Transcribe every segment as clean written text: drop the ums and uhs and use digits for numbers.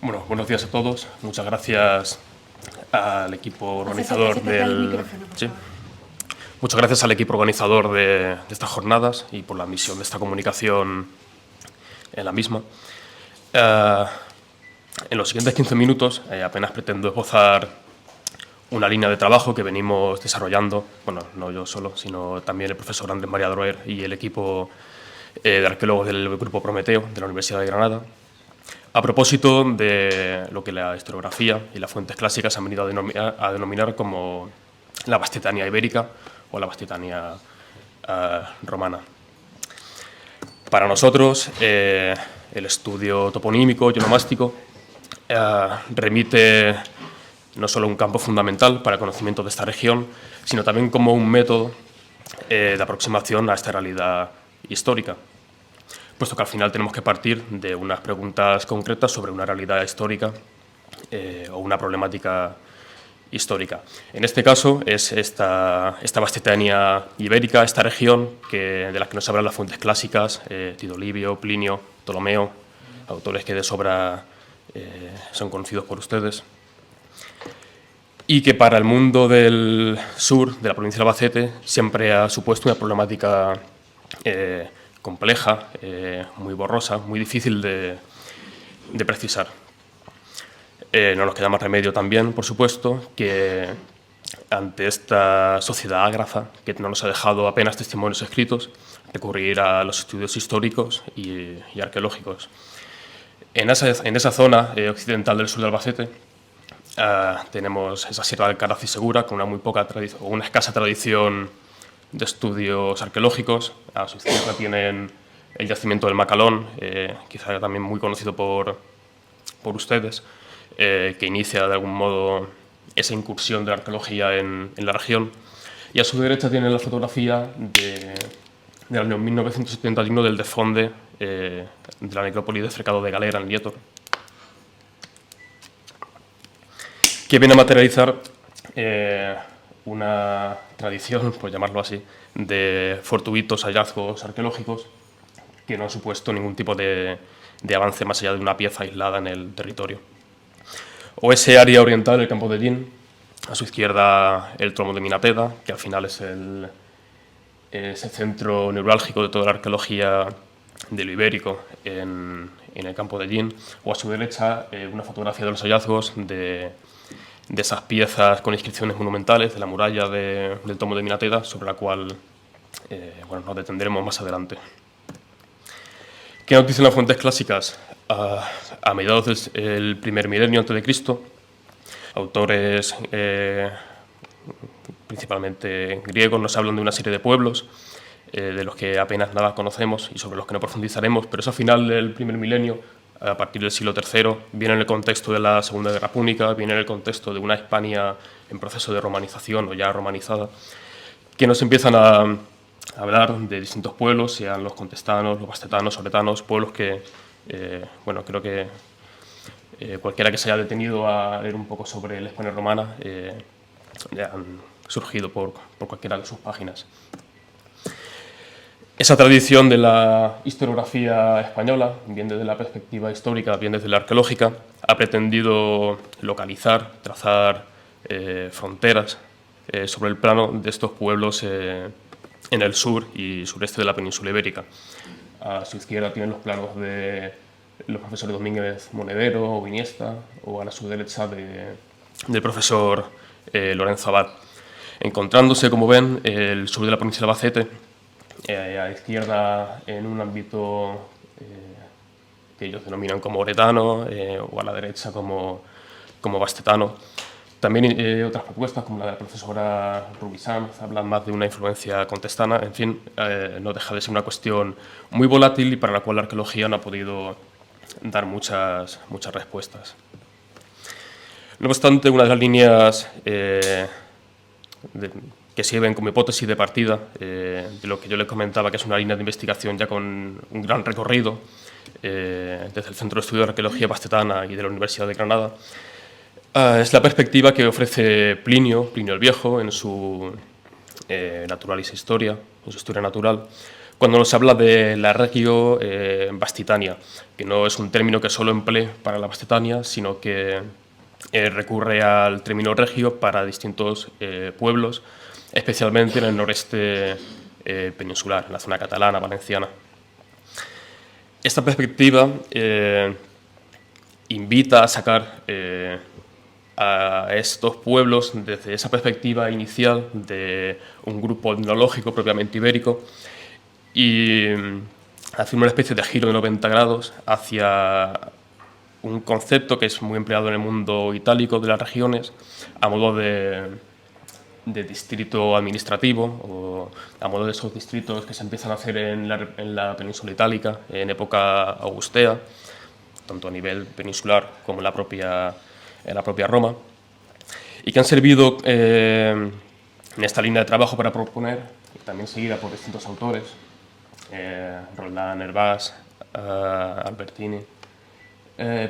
Bueno, buenos días a todos. Muchas gracias al equipo organizador Muchas gracias al equipo organizador de estas jornadas y por la misión de esta comunicación en la misma. En los siguientes 15 minutos apenas pretendo esbozar una línea de trabajo que venimos desarrollando, bueno, no yo solo, sino también el profesor Andrés María Droer y el equipo de arqueólogos del Grupo Prometeo de la Universidad de Granada, a propósito de lo que la historiografía y las fuentes clásicas han venido a denominar como la Vastitania ibérica o la Vastitania romana. Para nosotros, el estudio toponímico y onomástico remite no solo a un campo fundamental para el conocimiento de esta región, sino también como un método de aproximación a esta realidad histórica, puesto que al final tenemos que partir de unas preguntas concretas sobre una realidad histórica o una problemática histórica. En este caso es esta Vastitania ibérica, esta región de la que nos hablan las fuentes clásicas, Tito Livio, Plinio, Ptolomeo, autores que de sobra son conocidos por ustedes, y que para el mundo del sur, de la provincia de Albacete, siempre ha supuesto una problemática compleja, muy borrosa, muy difícil de precisar. No nos queda más remedio también, por supuesto, que ante esta sociedad ágrafa, que no nos ha dejado apenas testimonios escritos, recurrir a los estudios históricos y arqueológicos. En esa zona occidental del sur de Albacete tenemos esa Sierra del Alcaraz y Segura, con una escasa tradición de estudios arqueológicos. A su izquierda tienen el yacimiento del Macalón, quizá también muy conocido por ustedes, que inicia de algún modo esa incursión de la arqueología en la región. Y a su derecha tienen la fotografía del año 1971 del desfonde de la necrópolis de Cercado de Galera, en Lietor, que viene a materializar una tradición, por llamarlo así, de fortuitos hallazgos arqueológicos que no han supuesto ningún tipo de avance más allá de una pieza aislada en el territorio. O ese área oriental, el campo de Llín, a su izquierda el tromo de Minateda, que al final es ese centro neurálgico de toda la arqueología de lo ibérico en el campo de Llín, o a su derecha una fotografía de los hallazgos de esas piezas con inscripciones monumentales de la muralla del tomo de Minateda, sobre la cual nos detendremos más adelante. ¿Qué nos dicen las fuentes clásicas? A mediados del primer milenio antes de Cristo, autores principalmente griegos nos hablan de una serie de pueblos de los que apenas nada conocemos y sobre los que no profundizaremos, pero eso a final del primer milenio, a partir del siglo III, viene en el contexto de la Segunda Guerra Púnica, viene en el contexto de una Hispania en proceso de romanización o ya romanizada, que nos empiezan a hablar de distintos pueblos, sean los contestanos, los bastetanos, oretanos, pueblos que, creo que cualquiera que se haya detenido a leer un poco sobre la Hispania romana ya han surgido por cualquiera de sus páginas. Esa tradición de la historiografía española, bien desde la perspectiva histórica, bien desde la arqueológica, ha pretendido localizar, trazar fronteras sobre el plano de estos pueblos en el sur y sureste de la península ibérica. A su izquierda tienen los planos de los profesores Domínguez Monedero o Iniesta, o a su derecha del profesor Lorenzo Abad. Encontrándose, como ven, el sur de la provincia de Albacete, a la izquierda en un ámbito que ellos denominan como oretano, o a la derecha como bastetano. También otras propuestas, como la de la profesora Rubisanz, hablan más de una influencia contestana. En fin, no deja de ser una cuestión muy volátil y para la cual la arqueología no ha podido dar muchas respuestas. No obstante, una de las líneas que sirven como hipótesis de partida de lo que yo les comentaba, que es una línea de investigación ya con un gran recorrido desde el Centro de Estudio de Arqueología Bastetana y de la Universidad de Granada, es la perspectiva que ofrece Plinio el Viejo en su Naturalis Historia, en su Historia Natural, cuando nos habla de la regio Bastitania, que no es un término que solo emplee para la Bastitania, sino que recurre al término regio para distintos pueblos, especialmente en el noreste peninsular, en la zona catalana, valenciana. Esta perspectiva invita a sacar a estos pueblos desde esa perspectiva inicial de un grupo etnológico propiamente ibérico y hacer una especie de giro de 90 grados hacia un concepto que es muy empleado en el mundo itálico de las regiones a modo de distrito administrativo o a modo de esos distritos que se empiezan a hacer en la península itálica en época augustea, tanto a nivel peninsular como en la propia Roma, y que han servido en esta línea de trabajo para proponer, y también seguida por distintos autores, Roldán, Hervás, Albertini,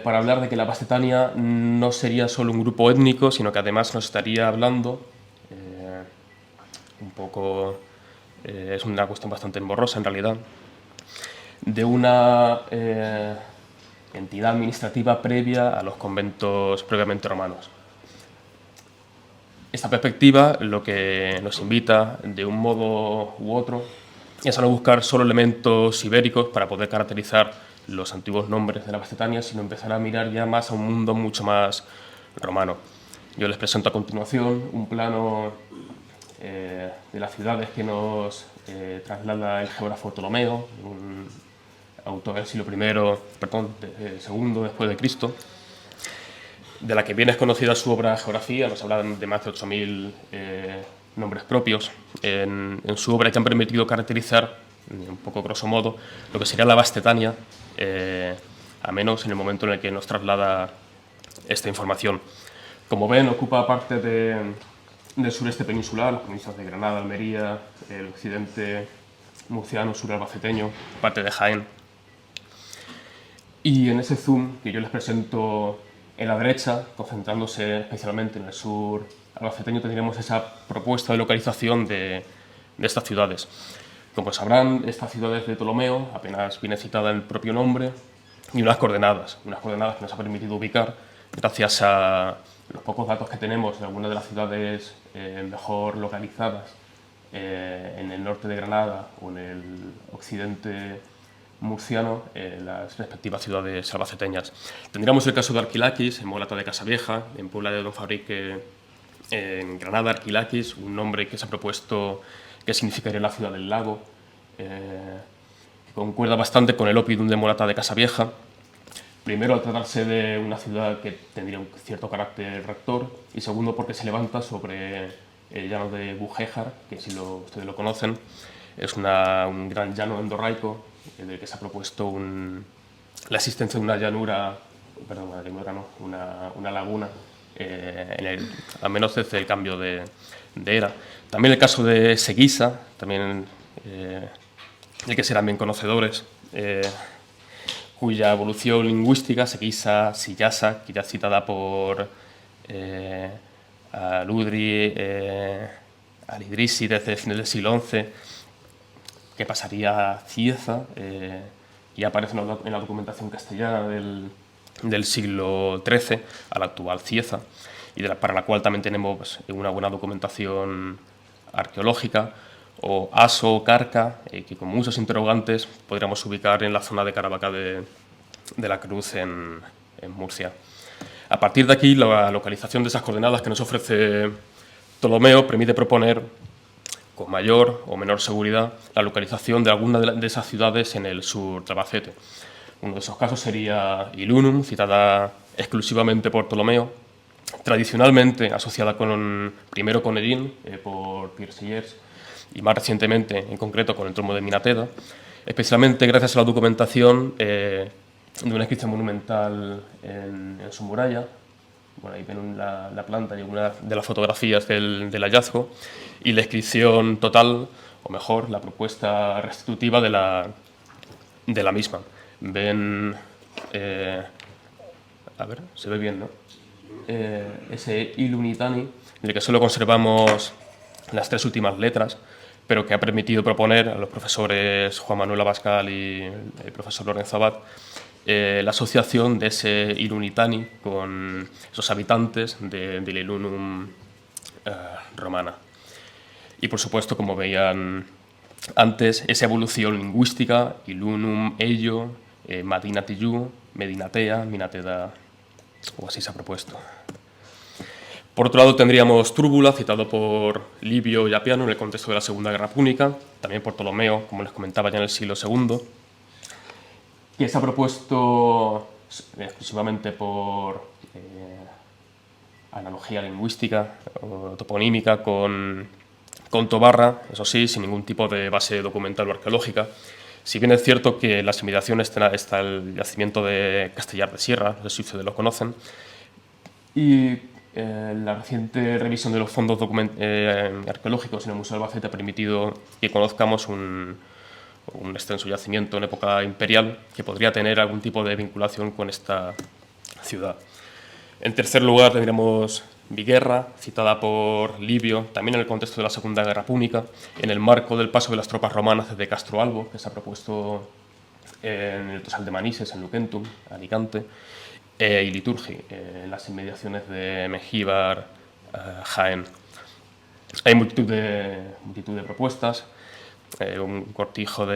para hablar de que la Bastitania no sería solo un grupo étnico, sino que además nos estaría hablando un poco, es una cuestión bastante emborrosa en realidad, de una entidad administrativa previa a los conventos previamente romanos. Esta perspectiva lo que nos invita, de un modo u otro, es a no buscar solo elementos ibéricos para poder caracterizar los antiguos nombres de la Bastitania, sino empezar a mirar ya más a un mundo mucho más romano. Yo les presento a continuación un plano de las ciudades que nos traslada el geógrafo Ptolomeo, un autor del siglo II después de Cristo, de la que bien es conocida su obra Geografía. Nos hablan de más de 8.000 nombres propios en su obra que han permitido caracterizar, un poco grosso modo, lo que sería la Bastitania, a menos en el momento en el que nos traslada esta información. Como ven, ocupa parte del sureste peninsular, las provincias de Granada, Almería, el occidente murciano, sur albaceteño, parte de Jaén. Y en ese zoom que yo les presento en la derecha, concentrándose especialmente en el sur albaceteño, tendríamos esa propuesta de localización de estas ciudades. Como sabrán, estas ciudades de Ptolomeo apenas viene citada en el propio nombre y unas coordenadas que nos ha permitido ubicar gracias a los pocos datos que tenemos de algunas de las ciudades mejor localizadas en el norte de Granada o en el occidente murciano, las respectivas ciudades albaceteñas. Tendríamos el caso de Arquilaquis, en Morata de Casavieja, en Puebla de Don Fabrique, en Granada, Arquilaquis, un nombre que se ha propuesto que significaría la ciudad del lago, que concuerda bastante con el oppidum de Morata de Casavieja. Primero, al tratarse de una ciudad que tendría un cierto carácter rector, y segundo, porque se levanta sobre el llano de Bujéjar, que si ustedes lo conocen, es un gran llano endorreico, del que se ha propuesto la existencia de una llanura, perdón, una laguna, al menos desde el cambio de era. También el caso de Seguisa, también el que serán bien conocedores, cuya evolución lingüística, Seguisa, Sillasa, que ya citada por Aludri, Al-Idrisi desde finales del siglo XI, que pasaría a Cieza, y aparece en la documentación castellana del siglo XIII a la actual Cieza, y para la cual también tenemos una buena documentación arqueológica, o Aso o Carca, que con muchos interrogantes podríamos ubicar en la zona de Caravaca de la Cruz en Murcia. A partir de aquí, la localización de esas coordenadas que nos ofrece Ptolomeo permite proponer con mayor o menor seguridad la localización de alguna de esas ciudades en el sur de Albacete. Uno de esos casos sería Ilunum, citada exclusivamente por Ptolomeo, tradicionalmente asociada primero con Erin, por Pierre Sillers, y más recientemente, en concreto, con el Tromo de Minateda, especialmente gracias a la documentación de una inscripción monumental en su muralla. Bueno, ahí ven la planta y una de las fotografías del hallazgo, y la inscripción total, o mejor, la propuesta restitutiva de la misma. Ven, a ver, se ve bien, ¿no? Ese Ilunitani, en el que solo conservamos las 3 últimas letras, pero que ha permitido proponer a los profesores Juan Manuel Abascal y el profesor Lorenzo Abad la asociación de ese Ilunitani con esos habitantes de la Ilunum romana. Y, por supuesto, como veían antes, esa evolución lingüística, Ilunum, Ello, Madinatiyu, Medinatea, Minateda, o así se ha propuesto. Por otro lado, tendríamos Túrbula, citado por Livio y Apiano en el contexto de la Segunda Guerra Púnica, también por Ptolomeo, como les comentaba, ya en el siglo II, que se ha propuesto exclusivamente por analogía lingüística o toponímica con Tobarra, eso sí, sin ningún tipo de base documental o arqueológica. Si bien es cierto que en las inmediaciones está el yacimiento de Castellar de Sierra, no sé si ustedes lo conocen, y la reciente revisión de los fondos arqueológicos en el Museo de Albacete ha permitido que conozcamos un extenso yacimiento en época imperial que podría tener algún tipo de vinculación con esta ciudad. En tercer lugar tendríamos Viguerra, citada por Livio, también en el contexto de la Segunda Guerra Púnica, en el marco del paso de las tropas romanas desde Castro Albo, que se ha propuesto en el Tosal de Manises, en Luquentum, Alicante, y Liturgi, en las inmediaciones de Mengíbar, Jaén. Hay multitud de propuestas, un cortijo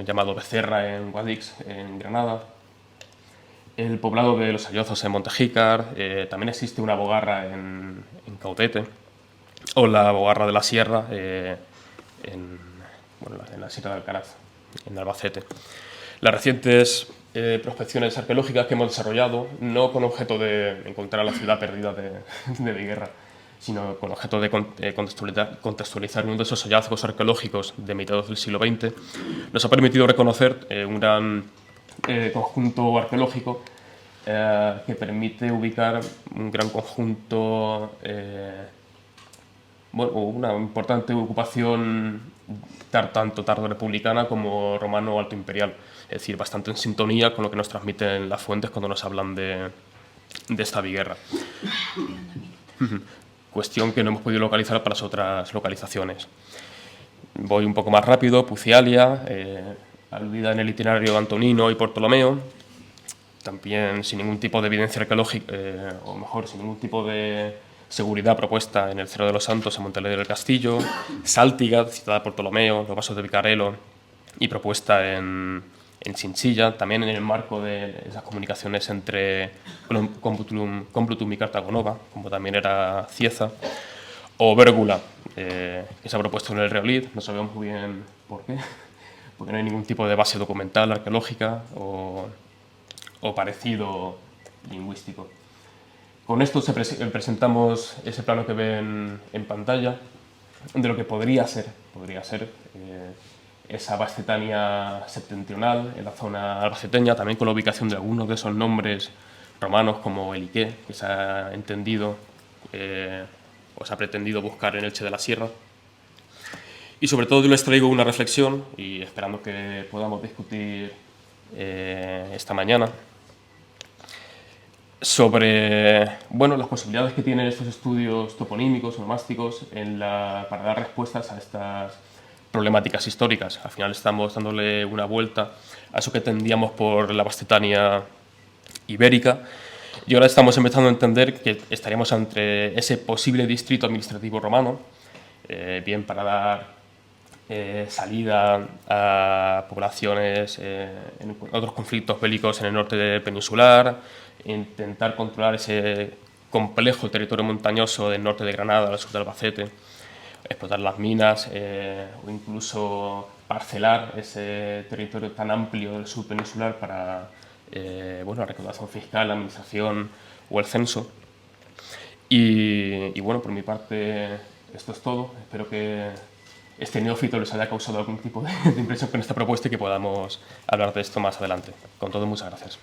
llamado Becerra en Guadix, en Granada, el poblado de los Ayozos en Montejícar, también existe una bogarra en Caudete, o la bogarra de la Sierra en la Sierra de Alcaraz, en Albacete. Las recientes prospecciones arqueológicas que hemos desarrollado, no con objeto de encontrar la ciudad perdida de Viguerra, sino con objeto de contextualizar uno de esos hallazgos arqueológicos de mediados del siglo XX, nos ha permitido reconocer un gran conjunto arqueológico que permite ubicar un gran conjunto, una importante ocupación tanto tardo-republicana como romano alto imperial, es decir, bastante en sintonía con lo que nos transmiten las fuentes cuando nos hablan de esta Viguerra. Cuestión que no hemos podido localizar para las otras localizaciones. Voy un poco más rápido. Pucialia, aludida en el itinerario Antonino y por Ptolomeo, también sin ningún tipo de evidencia arqueológica, o mejor, sin ningún tipo de seguridad propuesta en el Cerro de los Santos, en Montalegre del Castillo. Sáltiga, citada por Ptolomeo, los vasos de Vicarelo, y propuesta en Chinchilla, también en el marco de esas comunicaciones entre Complutum y Cartagonova, como también era Cieza, o Vérgula, que se ha propuesto en el Reolid, no sabemos muy bien por qué, porque no hay ningún tipo de base documental, arqueológica o parecido lingüístico. Con esto presentamos ese plano que ven en pantalla de lo que podría ser esa Bastetania septentrional en la zona albaceteña, también con la ubicación de algunos de esos nombres romanos como Eliqué, que se ha entendido o se ha pretendido buscar en Elche de la Sierra. Y sobre todo yo les traigo una reflexión, y esperando que podamos discutir esta mañana, sobre las posibilidades que tienen estos estudios toponímicos, onomásticos, para dar respuestas a estas problemáticas históricas. Al final estamos dándole una vuelta a eso que entendíamos por la Bastetania ibérica, y ahora estamos empezando a entender que estaríamos entre ese posible distrito administrativo romano, bien para dar salida a poblaciones en otros conflictos bélicos en el norte peninsular, intentar controlar ese complejo territorio montañoso del norte de Granada, al sur de Albacete, explotar las minas o incluso parcelar ese territorio tan amplio del sur peninsular para la recaudación fiscal, la administración o el censo. Y por mi parte esto es todo. Espero que este neófito les haya causado algún tipo de impresión con esta propuesta y que podamos hablar de esto más adelante. Con todo, muchas gracias.